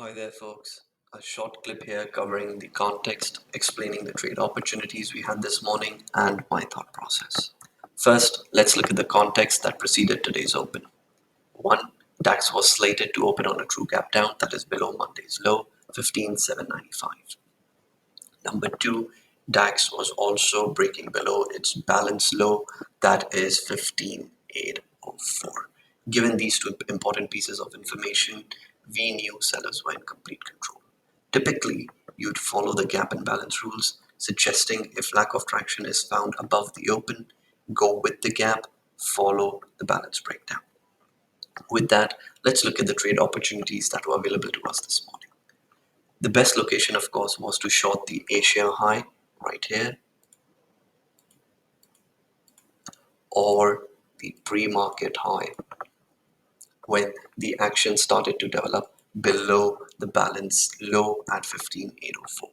Hi there, folks. A short clip here covering the context, explaining the trade opportunities we had this morning, and my thought process. First, let's look at the context that preceded today's open. 1. DAX was slated to open on a true gap down, that is below Monday's low, 15,795. Number 2, DAX was also breaking below its balance low, that is 15,804. Given these two important pieces of information, we knew sellers were in complete control. Typically, you'd follow the gap and balance rules, suggesting if lack of traction is found above the open, go with the gap, follow the balance breakdown. With that, let's look at the trade opportunities that were available to us this morning. The best location, of course, was to short the Asia high right here, or the pre-market high when the action started to develop below the balance low at 15,804.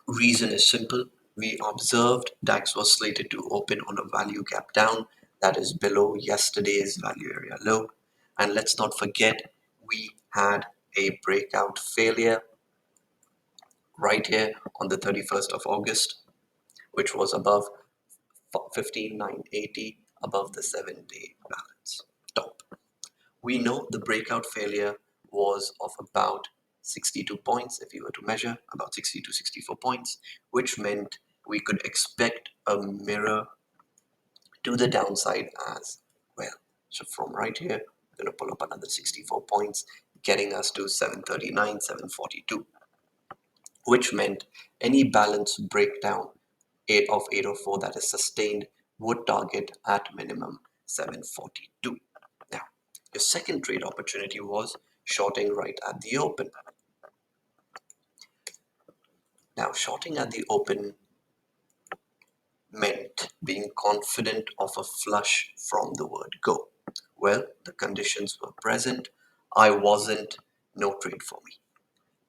Reason is simple. We observed DAX was slated to open on a value gap down that is below yesterday's value area low. And let's not forget, we had a breakout failure right here on the 31st of August, which was above 15,980, above the 7-day balance top. We know the breakout failure was of about 62 points if you were to measure, about 60 to 64 points, which meant we could expect a mirror to the downside as well. So from right here, we're going to pull up another 64 points, getting us to 739, 742, which meant any balance breakdown of 804 that is sustained would target at minimum 742. Now, your second trade opportunity was shorting right at the open. Now, shorting at the open meant being confident of a flush from the word go. Well, the conditions were present. I wasn't, no trade for me.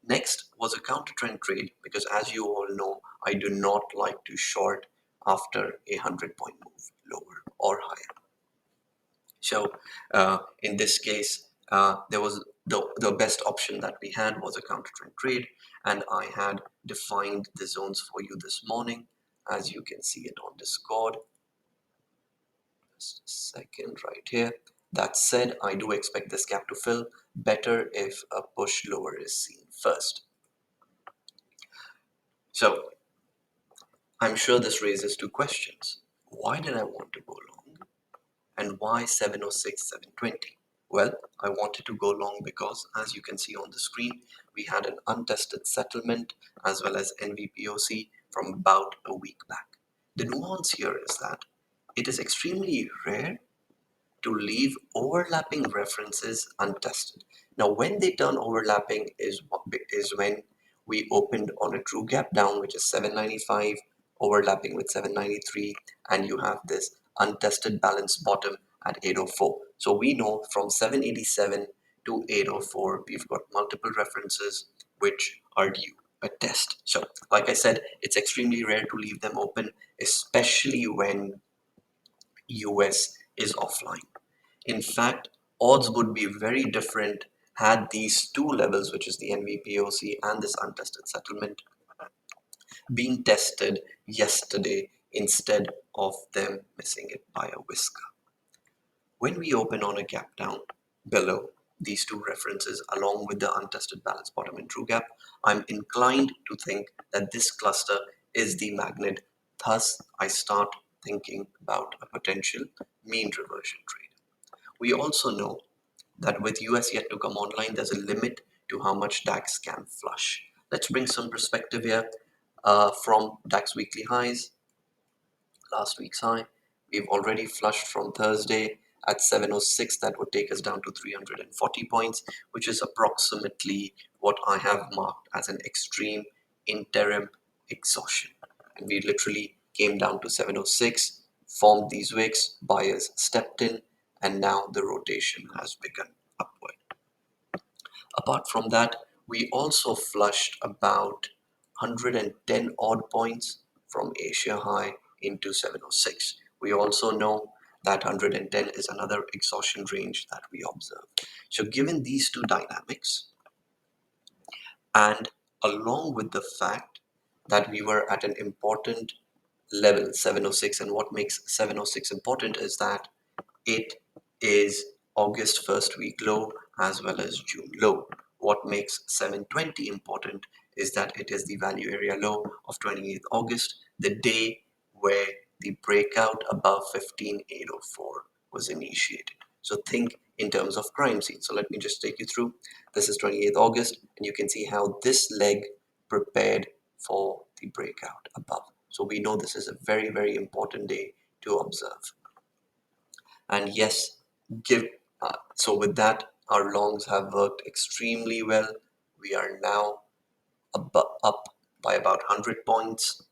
Next was a counter trend trade because, as you all know, I do not like to short after a 100-point move lower or higher. So in this case, there was the best option that we had was a counter trend trade, and I had defined the zones for you this morning, as you can see it on Discord. Just a second, right here. That said, I do expect this gap to fill better if a push lower is seen first. So I'm sure this raises two questions. Why did I want to go long? And why 706, 720? Well, I wanted to go long because, as you can see on the screen, we had an untested settlement as well as NVPOC from about a week back. The nuance here is that it is extremely rare to leave overlapping references untested. Now, when they turn overlapping is when we opened on a true gap down, which is 795, overlapping with 793, and you have this untested balance bottom at 804. So we know from 787 to 804, we've got multiple references which are due a test. So, like I said, it's extremely rare to leave them open, especially when US is offline. In fact, odds would be very different had these two levels, which is the NVPOC and this untested settlement, been tested yesterday instead of them missing it by a whisker. When we open on a gap down below these two references along with the untested balance bottom and true gap, I'm inclined to think that this cluster is the magnet. Thus, I start thinking about a potential mean reversion trade. We also know that with US yet to come online, there's a limit to how much DAX can flush. Let's bring some perspective here from DAX weekly highs. Last week's high, we've already flushed from Thursday at 706. That would take us down to 340 points, which is approximately what I have marked as an extreme interim exhaustion. And we literally came down to 706, formed these wicks, buyers stepped in, and now the rotation has begun upward. Apart from that, we also flushed about 110 odd points from Asia high into 706. We also know That 110 is another exhaustion range that we observe. So given these two dynamics, and along with the fact that we were at an important level 706, and what makes 706 important is that it is August first week low as well as June low. What makes 720 important is that it is the value area low of 28th August, the day where the breakout above 15804 was initiated. So think in terms of crime scene. So let me just take you through. This is 28th August, and you can see how this leg prepared for the breakout above. So we know this is a very, very important day to observe. And yes, give so with that, our longs have worked extremely well. We are now up by about 100 points.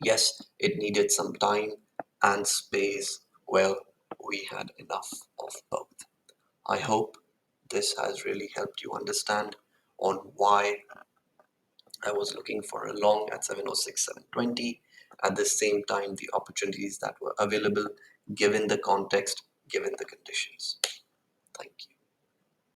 Yes, it needed some time and space. Well, we had enough of both. I hope this has really helped you understand on why I was looking for a long at 706, 720. At the same time, the opportunities that were available given the context, given the conditions. Thank you.